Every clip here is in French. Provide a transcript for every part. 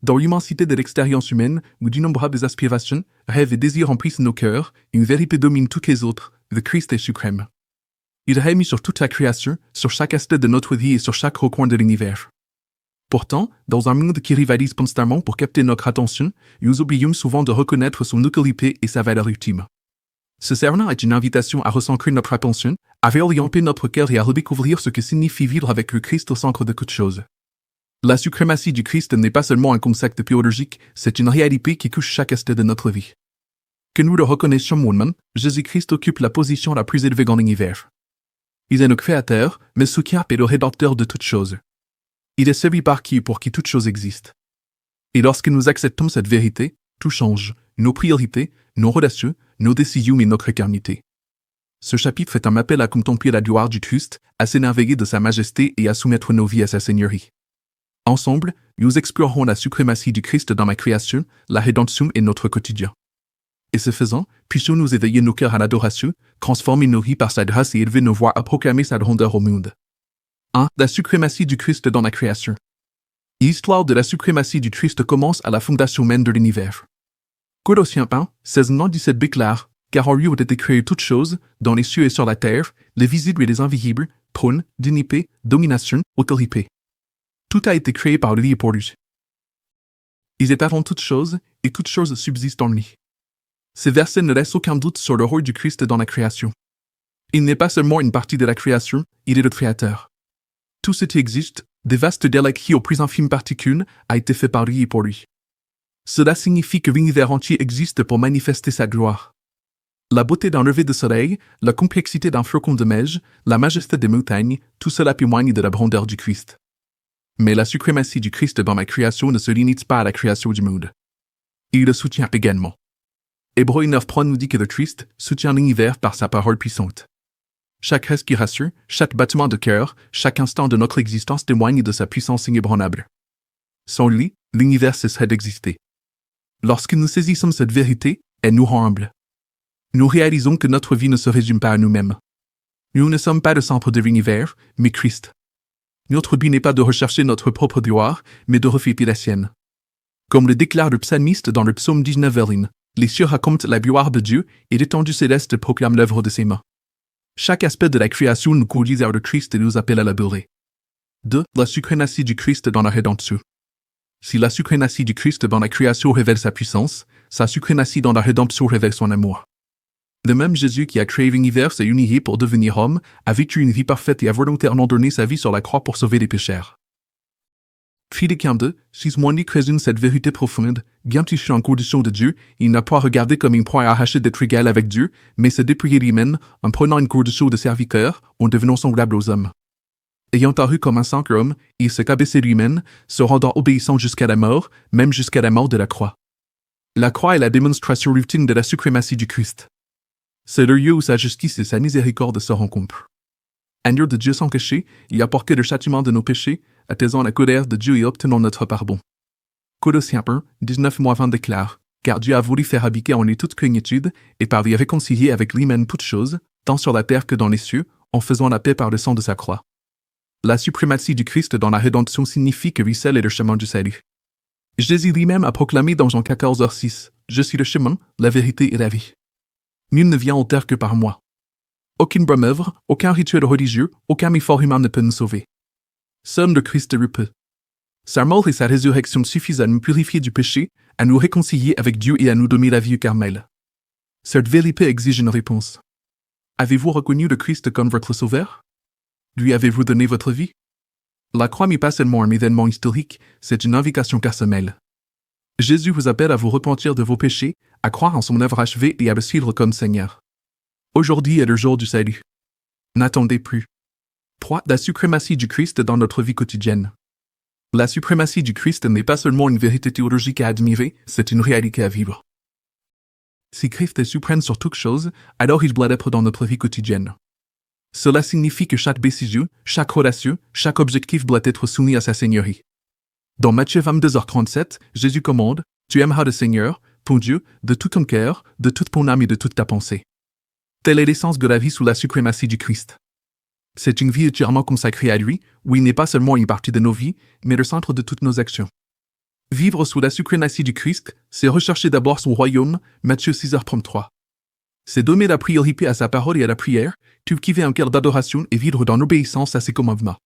Dans l'immensité de l'expérience humaine, où d'innombrables aspirations, rêves et désirs remplissent nos cœurs, une vérité domine toutes les autres, le Christ est suprême. Il règne sur toute la création, sur chaque aspect de notre vie et sur chaque recoin de l'univers. Pourtant, dans un monde qui rivalise constamment pour capter notre attention, nous oublions souvent de reconnaître son utilité et sa valeur ultime. Ce sermon est une invitation à recentrer notre attention, à réorienter notre cœur et à redécouvrir ce que signifie vivre avec le Christ au centre de toute chose. La suprématie du Christ n'est pas seulement un concept théologique, c'est une réalité qui touche chaque aspect de notre vie. Que nous le reconnaissions ou non, Jésus-Christ occupe la position la plus élevée dans l'univers. Il est le Créateur, le soutien et le Rédempteur de toutes choses. Il est celui par qui et pour qui toute chose existe. Et lorsque nous acceptons cette vérité, tout change, nos priorités, nos relations, nos décisions et notre éternité. Ce chapitre est un appel à contempler la gloire du Christ, à s'émerveiller de sa majesté et à soumettre nos vies à sa seigneurie. Ensemble, nous explorerons la suprématie du Christ dans la création, la rédemption et notre quotidien. Et ce faisant, puissions-nous éveiller nos cœurs à l'adoration, transformer nos vies par sa grâce et élever nos voix à proclamer sa grandeur au monde. 1. La suprématie du Christ dans la création. L'histoire de la suprématie du Christ commence à la fondation même de l'univers. Colossiens 1, 16-17 déclare, « Car en lui ont été créées toutes choses, dans les cieux et sur la terre, les visibles et les invisibles, trône, dignité, domination, autorité. Tout a été créé par lui et pour lui. Il est avant toutes choses, et toutes choses subsistent en lui. » Ces versets ne laissent aucun doute sur le rôle du Christ dans la création. Il n'est pas seulement une partie de la création, il est le Créateur. Tout ce qui existe, des vastes galaxies aux plus infimes particules, a été fait par lui et pour lui. Cela signifie que l'univers entier existe pour manifester sa gloire. La beauté d'un lever de soleil, la complexité d'un flocon de neige, la majesté des montagnes, tout cela témoigne de la grandeur du Christ. Mais la suprématie du Christ dans la création ne se limite pas à la création du monde. Il le soutient également. Hébreux 9.3 nous dit que le Christ soutient l'univers par sa parole puissante. Chaque respiration, chaque battement de cœur, chaque instant de notre existence témoigne de sa puissance inébranlable. Sans lui, l'univers cesserait d'exister. Lorsque nous saisissons cette vérité, elle nous rend humbles. Nous réalisons que notre vie ne se résume pas à nous-mêmes. Nous ne sommes pas le centre de l'univers, mais Christ. Notre but n'est pas de rechercher notre propre gloire, mais de refléter la sienne. Comme le déclare le psalmiste dans le psaume 19 vers les cieux racontent la gloire de Dieu et l'étendue céleste proclame l'œuvre de ses mains. Chaque aspect de la création nous conduit vers le Christ et nous appelle à l'adorer. 2. La suprématie du Christ dans la rédemption. Si la suprématie du Christ dans la création révèle sa puissance, sa suprématie dans la rédemption révèle son amour. Le même Jésus qui a créé l'univers s'est unifié pour devenir homme, a vécu une vie parfaite et a volontairement donné sa vie sur la croix pour sauver les pécheurs. Philippiens 2, 6-9 résume cette vérité profonde, bien touché en condition de Dieu, il n'a pas regardé comme une proie arrachée d'être égal avec Dieu, mais s'est dépouillé lui-même, en prenant une condition de serviteur, en devenant semblable aux hommes. Ayant paru comme un simple homme, il s'est abaissé lui-même, se rendant obéissant jusqu'à la mort, même jusqu'à la mort de la croix. La croix est la démonstration ultime de la suprématie du Christ. C'est le lieu où sa justice et sa miséricorde se rencontrent. Agneau de Dieu sans péché, il a porté le châtiment de nos péchés, apaisant la colère de Dieu et obtenant notre pardon. Colossiens 1, 19-20 déclare, « Car Dieu a voulu faire habiter en lui toute plénitude, et par lui réconcilier avec lui-même toutes choses, tant sur la terre que dans les cieux, en faisant la paix par le sang de sa croix. » La suprématie du Christ dans la rédemption signifie que lui seul est le chemin du salut. Jésus lui-même a proclamé dans Jean 14, 6, « Je suis le chemin, la vérité et la vie. Nul ne vient en terre que par moi. » Aucune bonne œuvre, aucun rituel religieux, aucun effort humain ne peut nous sauver. Seul le Christ le peut. Sa mort et sa résurrection suffisent à nous purifier du péché, à nous réconcilier avec Dieu et à nous donner la vie éternelle. Cette vérité exige une réponse. Avez-vous reconnu le Christ comme votre sauveur? Lui avez-vous donné votre vie? La croix n'est pas seulement un événement historique, c'est une invitation personnelle. Jésus vous appelle à vous repentir de vos péchés, à croire en son œuvre achevée et à le suivre comme Seigneur. Aujourd'hui est le jour du salut. N'attendez plus. 3. La suprématie du Christ dans notre vie quotidienne. La suprématie du Christ n'est pas seulement une vérité théologique à admirer, c'est une réalité à vivre. Si Christ est suprême sur toute chose, alors il doit être dans notre vie quotidienne. Cela signifie que chaque décision, chaque relation, chaque objectif doit être soumis à sa seigneurie. Dans Matthieu 22h37, Jésus commande, « Tu aimeras le Seigneur, ton Dieu, de tout ton cœur, de toute ton âme et de toute ta pensée. » Telle est l'essence de la vie sous la suprématie du Christ. C'est une vie entièrement consacrée à lui, où il n'est pas seulement une partie de nos vies, mais le centre de toutes nos actions. Vivre sous la suprématie du Christ, c'est rechercher d'abord son royaume, Matthieu 6h33. C'est donner la priorité à sa parole et à la prière, cultiver un cœur d'adoration et vivre dans l'obéissance à ses commandements.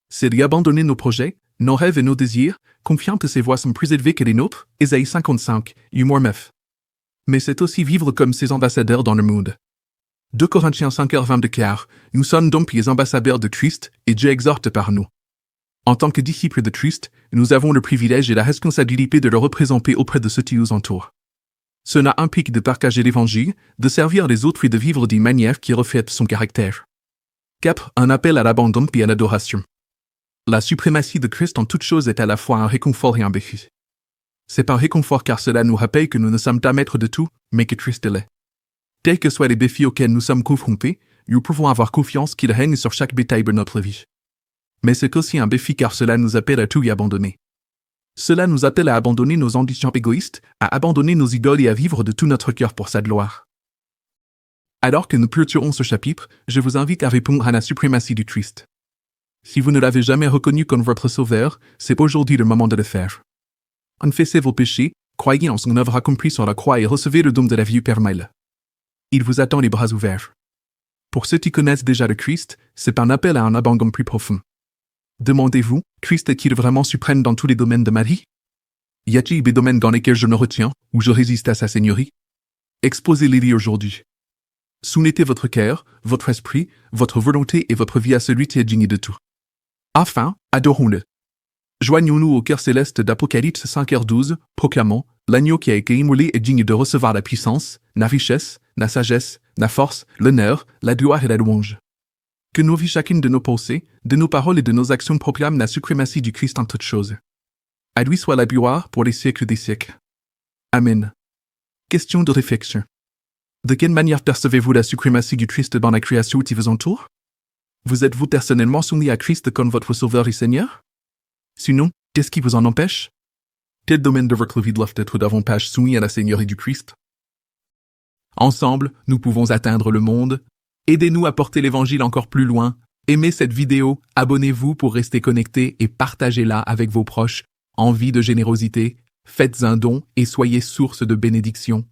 C'est d'y abandonner nos projets, nos rêves et nos désirs, confiant que ses voies sont plus élevées que les nôtres, Ésaïe 55, humour 9. Mais c'est aussi vivre comme ses ambassadeurs dans le monde. 2 Corinthiens 5h22 car nous sommes donc les ambassadeurs de Christ et Dieu exhorte par nous. En tant que disciples de Christ, nous avons le privilège et la responsabilité de le représenter auprès de ceux qui nous entourent. Cela implique de partager l'Évangile, de servir les autres et de vivre d'une manière qui reflète son caractère. 4. Un appel à l'abandon et à l'adoration. La suprématie de Christ en toute chose est à la fois un réconfort et un défi. C'est un réconfort car cela nous rappelle que nous ne sommes pas maîtres de tout, mais que Christ l'est. Quels que soient les défis auxquels nous sommes confrontés, nous pouvons avoir confiance qu'il règne sur chaque bétail de notre vie. Mais c'est aussi un défi car cela nous appelle à tout y abandonner. Cela nous appelle à abandonner nos ambitions égoïstes, à abandonner nos idoles et à vivre de tout notre cœur pour sa gloire. Alors que nous clôturons ce chapitre, je vous invite à répondre à la suprématie du Christ. Si vous ne l'avez jamais reconnu comme votre sauveur, c'est aujourd'hui le moment de le faire. Confessez vos péchés, croyez en son œuvre accomplie sur la croix et recevez le don de la vie éternelle. Il vous attend les bras ouverts. Pour ceux qui connaissent déjà le Christ, c'est un appel à un abandon plus profond. Demandez-vous, Christ est-il vraiment suprême dans tous les domaines de ma vie? Y a-t-il des domaines dans lesquels je me retiens, ou je résiste à sa seigneurie? Exposez-les-lui aujourd'hui. Soumettez votre cœur, votre esprit, votre volonté et votre vie à celui qui est digne de tout. Enfin, adorons-le. Joignons-nous au cœur céleste d'Apocalypse 5h12, proclamant « L'agneau qui a été immolé est digne de recevoir la puissance, la richesse, la sagesse, la force, l'honneur, la gloire et la louange. » Que nos vies, chacune de nos pensées, de nos paroles et de nos actions proclament la suprématie du Christ en toutes choses. À lui soit la gloire pour les siècles des siècles. Amen. Question de réflexion. De quelle manière percevez-vous la suprématie du Christ dans la création qui vous entoure? Vous êtes-vous personnellement soumis à Christ comme votre Sauveur et Seigneur? Sinon, qu'est-ce qui vous en empêche? Quel domaine de votre vie doit être davantage soumis à la Seigneurie du Christ? Ensemble, nous pouvons atteindre le monde. Aidez-nous à porter l'Évangile encore plus loin. Aimez cette vidéo, abonnez-vous pour rester connecté et partagez-la avec vos proches. Envie de générosité, faites un don et soyez source de bénédiction.